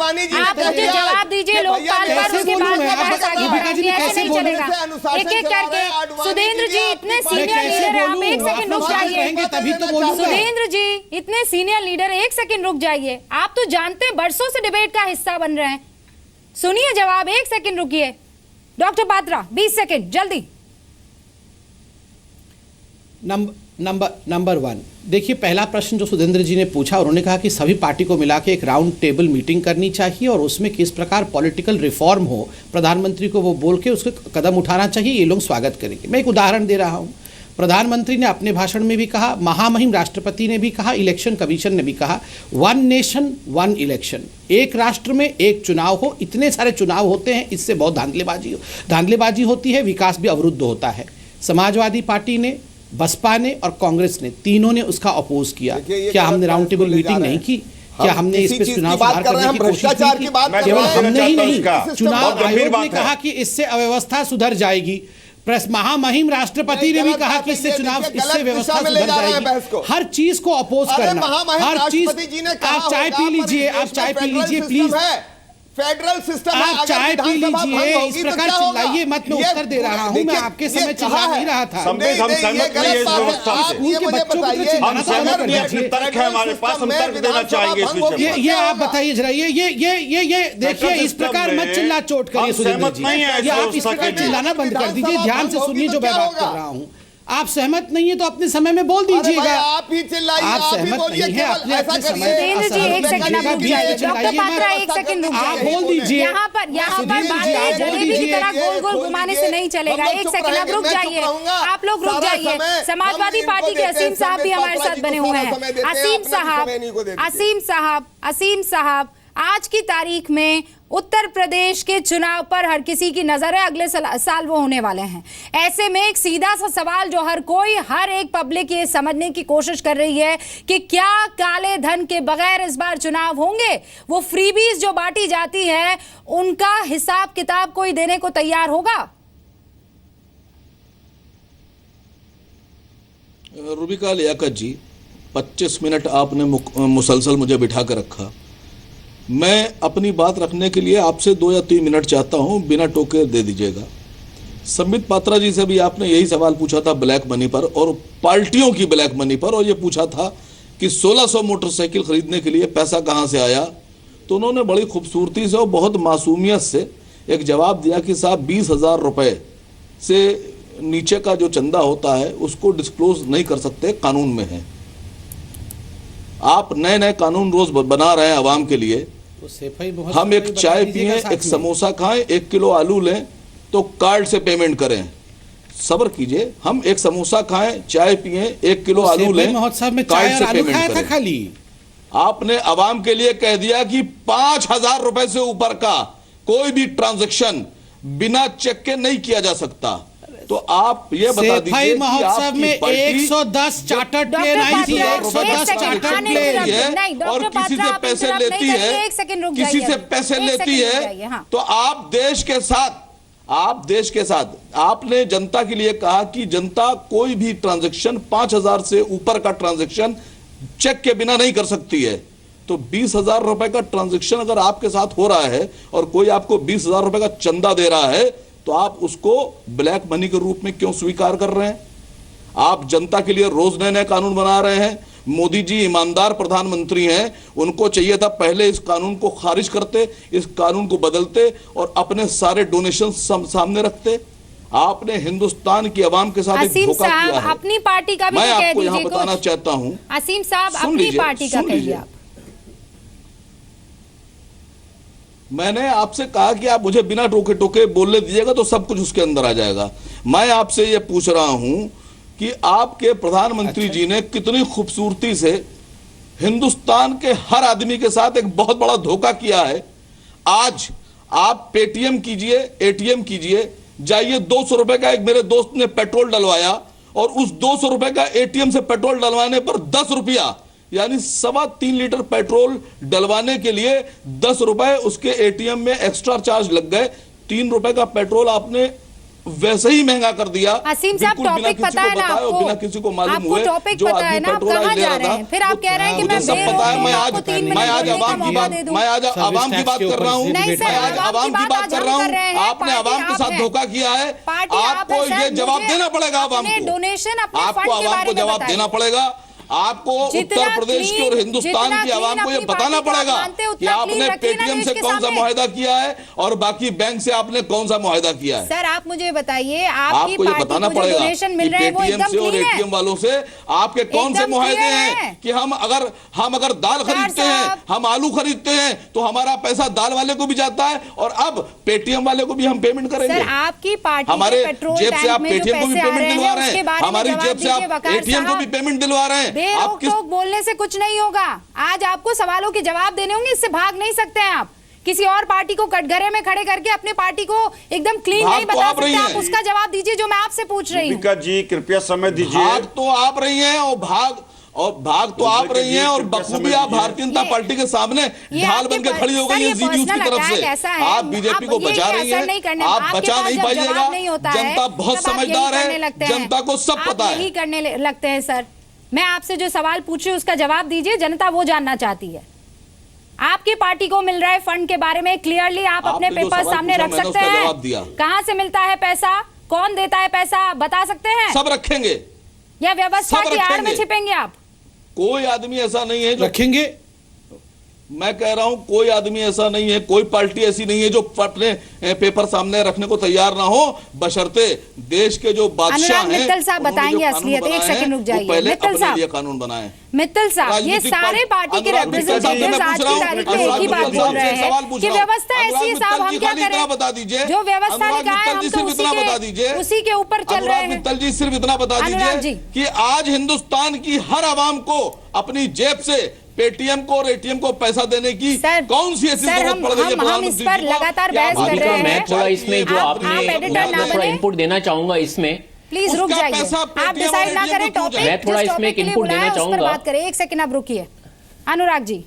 मुझे जवाब दीजिए लोकपाल पर, उसके बाद में बहस आगे बढ़ेगी। ऐसे नहीं चलेगा। एक एक करके सुधींद्र जी इतने सीनियर लीडर हैं, आप 1 सेकंड रुक जाइए। तभी तो बोलूंगा। सुधींद्र जी इतने सीनियर लीडर, 1 सेकंड रुक जाइए। आप तो जानते हैं बरसों से डिबेट का हिस्सा बन रहे हैं। सुनिए जवाब, 1 सेकंड रुकिए। डॉक्टर पात्रा 20 सेकंड जल्दी। नंबर 1, देखिए पहला प्रश्न जो सुधींद्र जी ने पूछा, उन्होंने कहा कि सभी पार्टी को मिला के एक राउंड टेबल मीटिंग करनी चाहिए और उसमें किस प्रकार पॉलिटिकल रिफॉर्म हो, प्रधानमंत्री को वो बोल के उसके कदम उठाना चाहिए, ये लोग स्वागत करेंगे। मैं एक उदाहरण दे रहा हूँ। प्रधानमंत्री ने अपने भाषण में भी कहा, महामहिम राष्ट्रपति ने भी कहा, इलेक्शन कमीशन ने भी कहा, 1 नेशन 1 इलेक्शन, एक राष्ट्र में एक चुनाव हो। इतने सारे चुनाव होते हैं, इससे बहुत धांधलेबाजी होती है, विकास भी अवरुद्ध होता है। समाजवादी पार्टी ने, बसपा ने और कांग्रेस ने, तीनों ने उसका अपोज किया। क्या हमने राउंड टेबल मीटिंग नहीं की? क्या हमने इस पे चुनाव सुधार करने की कोशिश नहीं की? केवल हमने ही नहीं, चुनाव आयोग ने कहा कि इससे अव्यवस्था सुधर जाएगी। महामहिम राष्ट्रपति ने भी कहा कि इससे व्यवस्था सुधर जाएगी। हर चीज को अपोज करना, हर चीज। आप चाय पी लीजिए प्लीज। फेडरल सिस्टम आप चाय पी लीजिए, इस प्रकार चिल्लाइए मत। मैं उत्तर दे रहा हूं, मैं आपके समय चिल्ला नहीं रहा था। हम सहमत नहीं है इस व्यवस्था से। हम सहमत नहीं है, तर्क है हमारे पास, हम तर्क देना चाहेंगे इस विषय पर। ये आप बताइए जरा, ये देखिए, इस प्रकार मत चिल्ला चोट करिए सुरेंद्र जी। ये आप इस प्रकार चिल्लाना बंद कर दीजिए, ध्यान से सुनिए जो मैं बात कर रहा हूँ। आप सहमत नहीं है तो अपने समय में बोल दीजिएगा। आप ही चिल्लाइए, आप सहमत नहीं है अपने समय। सुरेंद्र जी एक सेकंड आप रुक जाइए, डॉक्टर पात्रा एक सेकंड रुक जाइए। आप बोल दीजिए। यहाँ पर बातें जलेबी की तरह गोल गोल घुमाने से नहीं चलेगा। एक सेकंड आप रुक जाइए, आप लोग रुक जाइए। समाजवादी पार्टी के असीम साहब भी हमारे साथ बने हुए हैं। असीम साहब, आज की तारीख में उत्तर प्रदेश के चुनाव पर हर किसी की नजर है, अगले साल वो होने वाले हैं। ऐसे में एक सीधा सा सवाल जो हर एक पब्लिक ये समझने की कोशिश कर रही है कि क्या काले धन के बगैर इस बार चुनाव होंगे? वो फ्रीबीज जो बांटी जाती है उनका हिसाब किताब कोई देने को तैयार होगा? रूबिका लियाकत जी, 25 मिनट आपने मुसलसल मुझे बिठा कर रखा। मैं अपनी बात रखने के लिए आपसे 2 या 3 मिनट चाहता हूं, बिना टोके दे दीजिएगा। संबित पात्रा जी से भी आपने यही सवाल पूछा था ब्लैक मनी पर और पार्टियों की ब्लैक मनी पर, और ये पूछा था कि 1600 मोटरसाइकिल खरीदने के लिए पैसा कहां से आया। तो उन्होंने बड़ी खूबसूरती से और बहुत मासूमियत से एक जवाब दिया कि साहब 20,000 रुपए से नीचे का जो चंदा होता है उसको डिस्क्लोज नहीं कर सकते, कानून में है। आप नए नए कानून रोज बना रहे हैं आवाम के लिए। हम एक चाय पिए, एक समोसा खाएं, 1 किलो आलू लें तो कार्ड से पेमेंट करें। सब्र कीजिए, हम एक समोसा खाएं, चाय पिए, 1 किलो आलू लें, कार्ड से पेमेंट करें। खाली आपने आवाम के लिए कह दिया कि 5,000 रुपए से ऊपर का कोई भी ट्रांजैक्शन बिना चेक के नहीं किया जा सकता। तो आप ये बता दीजिए महोत्सव में 110 चार्टर्ड प्लेन आई थी, 110 चार्टर्ड प्लेन, और किसी से पैसे लेती है, किसी से पैसे लेती है, तो आप देश के साथ आपने जनता के लिए कहा कि जनता कोई भी ट्रांजैक्शन 5,000 से ऊपर का ट्रांजैक्शन चेक के बिना नहीं कर सकती है। तो 20,000 रुपए का ट्रांजैक्शन अगर आपके साथ हो रहा है और कोई आपको 20,000 रुपए का चंदा दे रहा है तो आप उसको ब्लैक मनी के रूप में क्यों स्वीकार कर रहे हैं? आप जनता के लिए रोज नए नए कानून बना रहे हैं। मोदी जी ईमानदार प्रधानमंत्री हैं, उनको चाहिए था पहले इस कानून को खारिज करते, इस कानून को बदलते और अपने सारे डोनेशन सामने रखते। आपने हिंदुस्तान की आवाम के साथ एक धोखा किया है। अपनी पार्टी का भी मैं आपको यहाँ बताना चाहता हूँ। असीम साहब, अपनी पार्टी का कहिए आप। मैंने आपसे कहा कि आप मुझे बिना टोके टोके बोलने दीजिएगा तो सब कुछ उसके अंदर आ जाएगा। मैं आपसे ये पूछ रहा हूं कि आपके प्रधानमंत्री जी ने कितनी खूबसूरती से हिंदुस्तान के हर आदमी के साथ एक बहुत बड़ा धोखा किया है। आज आप पेटीएम कीजिए, एटीएम कीजिए, जाइए 200 रुपए का एक मेरे दोस्त ने पेट्रोल डलवाया और उस 200 रुपए का एटीएम से पेट्रोल डलवाने पर 10 रुपया यानी 3.25 लीटर पेट्रोल डलवाने के लिए 10 रुपए उसके एटीएम में एक्स्ट्रा चार्ज लग गए। 3 रुपए का पेट्रोल आपने वैसे ही महंगा कर दिया। असीम साहब, टॉपिक पता है ना आपको? बिना किसी को मालूम हुए टॉपिक पता है ना, आप कहां जा रहे हैं? फिर आप कह रहे हैं कि मैं सब पता है। मैं आज आवाम की बात कर रहा हूँ। आपने आवाम के साथ धोखा किया है। आपको ये जवाब देना पड़ेगा आवाम को। डोनेशन अपने आपको आवाम को जवाब देना पड़ेगा। आपको उत्तर प्रदेश की और हिंदुस्तान की आवाम को यह बताना पड़ेगा कि आपने पेटीएम से कौन सा मुआहदा किया है और बाकी बैंक से आपने कौन सा मुआहदा किया है। सर आप मुझे बताइए, आपको ये बताना पड़ेगा कि पेटीएम से और एटीएम वालों से आपके कौन से मुआहदे हैं कि हम अगर दाल खरीदते हैं, हम आलू खरीदते हैं तो हमारा पैसा दाल वाले को भी जाता है और अब पेटीएम वाले को भी हम पेमेंट करेंगे। सर आपकी पार्टी हमारे जेब से आप पेटीएम को भी पेमेंट दिलवा रहे हैं, हमारी जेब से आप एटीएम को भी पेमेंट दिलवा रहे हैं। आप किस बोलने से कुछ नहीं होगा, आज आपको सवालों के जवाब देने होंगे, इससे भाग नहीं सकते हैं आप। किसी और पार्टी को कटघरे में खड़े करके अपने पार्टी को एकदम क्लीन नहीं बता सकते आप। उसका जवाब दीजिए जो मैं आपसे पूछ रही हूँ। जी कृपया समय दीजिए। भाग तो आप रही हैं और भाग तो आप रही हैं और बखूबी आप भारतीय जनता पार्टी के सामने ढाल बन के खड़ी हो गई है जी न्यूज की तरफ से। आप बीजेपी को बचा रही हैं, आप बचा नहीं पाइएगा। जनता बहुत समझदार है, जनता को सब पता है। यही करने लगते हैं सर। मैं आपसे जो सवाल पूछ रही हूँ उसका जवाब दीजिए, जनता वो जानना चाहती है। आपकी पार्टी को मिल रहा है फंड के बारे में क्लियरली आप अपने पेपर सामने रख सकते हैं। कहां से मिलता है पैसा, कौन देता है पैसा, बता सकते हैं? सब रखेंगे या व्यवस्था की आड़ में छिपेंगे आप? कोई आदमी ऐसा नहीं है जो रखेंगे। मैं कह रहा हूं कोई आदमी ऐसा नहीं है, कोई पार्टी ऐसी नहीं है जो अपने पेपर सामने रखने को तैयार ना हो, बशर्ते देश के जो बादशाह हैं मित्तल साहब बताएंगे असलियत। एक सेकंड रुक जाइए मित्तल साहब। ये कानून बनाए मित्तल साहब, ये सारे पार्टी के रिप्रेजेंटेटिव्स आज की तारीख में एक ही बात बोल रहे हैं कि व्यवस्था ऐसी है साहब, हम क्या करें? बता दीजिए जो व्यवस्था निकाय हम तो उसी के ऊपर चल रहे हैं। मित्तल जी सिर्फ इतना बता दीजिए कि आज हिंदुस्तान की हर आवाम को अपनी जेब से पेटीएम को और एटीएम को पैसा देने की कौन सी ऐसी जरूरत पड़ गई है? हम इस पर लगातार बहस कर रहे हैं। मैं थोड़ा इसमें जो आपने थोड़ा इनपुट देना चाहूंगा इसमें। प्लीज रुक जाइए, आप डिसाइड ना करें टॉपिक। मैं थोड़ा इसमें एक इनपुट देना चाहूंगा, बात करें। एक सेकंड आप रुकिए अनुराग जी।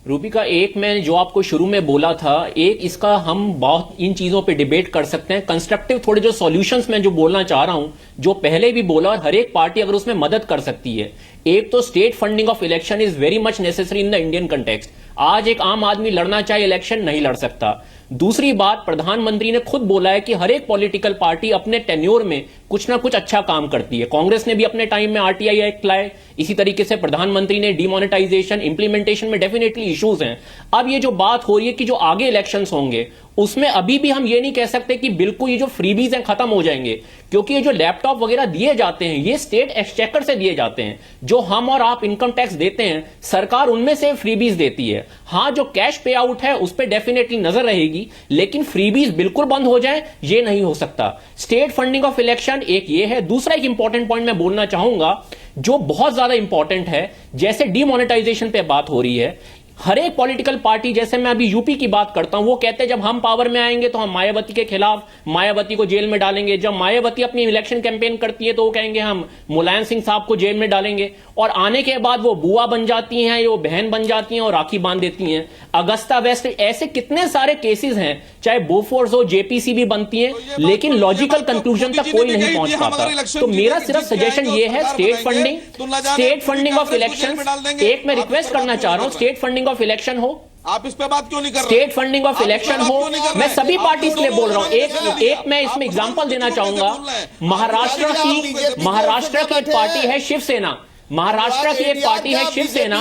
रूबिका, एक मैं जो आपको शुरू में बोला था, एक इसका हम बहुत इन चीजों पे डिबेट कर सकते हैं, कंस्ट्रक्टिव थोड़े जो सॉल्यूशंस मैं जो बोलना चाह रहा हूं, जो पहले भी बोला और हर एक पार्टी अगर उसमें मदद कर सकती है। एक तो state funding of election is very much necessary in the Indian context. आज एक आम आदमी लड़ना चाहे इलेक्शन नहीं लड़ सकता। दूसरी बात, प्रधानमंत्री ने खुद बोला है कि हर एक पॉलिटिकल पार्टी अपने टेन्योर में कुछ ना कुछ अच्छा काम करती है। कांग्रेस ने भी अपने टाइम में आरटीआई एक्ट लाए, इसी तरीके से प्रधानमंत्री ने डिमोनेटाइजेशन, इंप्लीमेंटेशन में डेफिनेटली इश्यूज हैं। अब ये जो बात हो रही है कि जो आगे इलेक्शंस होंगे उसमें अभी भी हम ये नहीं कह सकते कि बिल्कुल ये जो फ्रीबीज हैं खत्म हो जाएंगे, क्योंकि ये जो लैपटॉप वगैरह दिए जाते हैं ये स्टेट एक्सचेकर से दिए जाते हैं। जो हम और आप इनकम टैक्स देते हैं सरकार उनमें से फ्रीबीज देती है। हाँ, जो कैश पे आउट है उस पर डेफिनेटली नजर रहेगी, लेकिन फ्रीबीज बिल्कुल बंद हो जाए ये नहीं हो सकता। स्टेट फंडिंग ऑफ इलेक्शन एक ये है। दूसरा एक इंपॉर्टेंट पॉइंट मैं बोलना चाहूंगा जो बहुत ज्यादा इंपॉर्टेंट है, जैसे डिमोनेटाइजेशन पे बात हो रही है। हर एक पॉलिटिकल पार्टी, जैसे मैं अभी यूपी की बात करता हूं, वो कहते हैं जब हम पावर में आएंगे तो हम मायावती के खिलाफ मायावती को जेल में डालेंगे। जब मायावती अपनी इलेक्शन कैंपेन करती है तो वो कहेंगे हम मुलायम सिंह साहब को जेल में डालेंगे, और आने के बाद वो बुआ बन जाती हैं, वो बहन बन जाती हैं और राखी बांध देती हैं। अगस्ता वेस्ट, ऐसे कितने सारे केसेस हैं, चाहे बोफोर्स हो, जेपीसी भी बनती हैं, लेकिन लॉजिकल कंक्लूजन तक कोई नहीं पहुंच पाता। तो मेरा सिर्फ सजेशन ये है, स्टेट फंडिंग ऑफ इलेक्शन, एक मैं रिक्वेस्ट करना चाह रहा हूं, स्टेट फंडिंग ऑफ इलेक्शन हो। आप इस पे बात क्यों नहीं कर रहे? स्टेट फंडिंग ऑफ इलेक्शन हो। मैं सभी पार्टी के लिए बोल रहा हूं। एक मैं इसमें एग्जांपल देना चाहूंगा। महाराष्ट्र की एक पार्टी है शिवसेना। महाराष्ट्र की एक पार्टी है शिवसेना।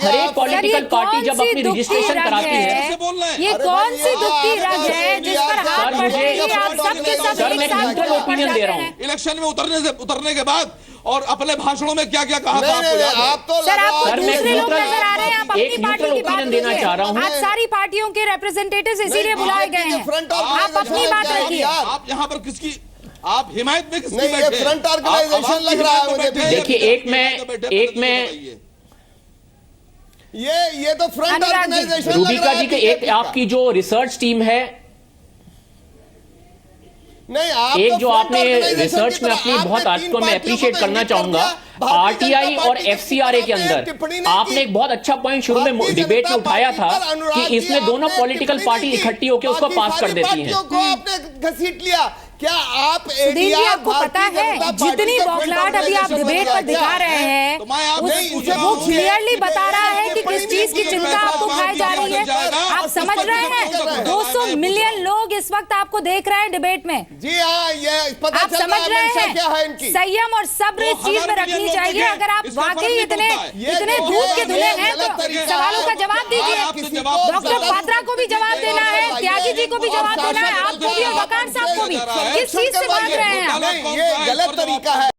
हर एक पॉलिटिकल पार्टी जब अपनी रजिस्ट्रेशन कराती है, ये कौन सी दुख की रग है जिस पर हाथ बढ़ेगी? आप सबके सब मैं न्यूट्रल ओपिनियन दे रहा हूं। इलेक्शन में उतरने के बाद और अपने भाषणों में क्या क्या कहा था आपको? सर आपको दूसरे लोग नजर आ रहे हैं, आप अपनी पार्टी की बात देना चाह रहा हूं। आज सारी पार्टियों के रिप्रेजेंटेटिव्स इसीलिए बुलाए गए हैं। आप अपनी बात रखिए। आप यहाँ पर किसकी, आप हिमायत में किसकी नहीं, ये फ्रंट ऑर्गेनाइजेशन लग रहा है मुझे। देखिए एक मैं ये तो फ्रंट ऑर्गेनाइजेशन। रूबिका जी के एक आपकी जो रिसर्च टीम है, नहीं, एक जो आपने रिसर्च में अपनी बहुत आज को मैं अप्रिशिएट करना चाहूंगा, आरटीआई और एफसीआरए के अंदर आपने एक बहुत अच्छा पॉइंट शुरू में डिबेट में उठाया था कि इसमें दोनों पॉलिटिकल पार्टी इकट्ठी होकर उसको पास कर देती हैं। आपने घसीट लिया क्या आप सुधीर जी, ADR आपको पता भारतीय है जनता पार्टी जितनी का बौखलाहट अभी आप फेडरल डिबेट पर ऑर्गेनाइजेशन दिखा बन रहे गया हैं तो मैं आप नहीं पूछ रहा वो हूं। क्लियरली बता रहा है कि किस चीज की मुझे चिंता पैसा आपको खाई जा रही है। आप समझ रहे हैं 200 मिलियन लोग इस वक्त आपको देख रहे हैं डिबेट में। जी हाँ, ये पता आप चल रहा समझ है रहे मंशा क्या है हैं इनकी। संयम और सब्र इस चीज में रखनी चाहिए। अगर आप वाकई इतने दूध के धुले हैं तो सवालों का जवाब दीजिए। डॉक्टर पात्रा को भी जवाब देना है, त्यागी जी को भी जवाब देना है, आपको भी और वकार साहब को भी। किस चीज से भाग रहे हैं आप? नहीं, ये गलत तरीका है।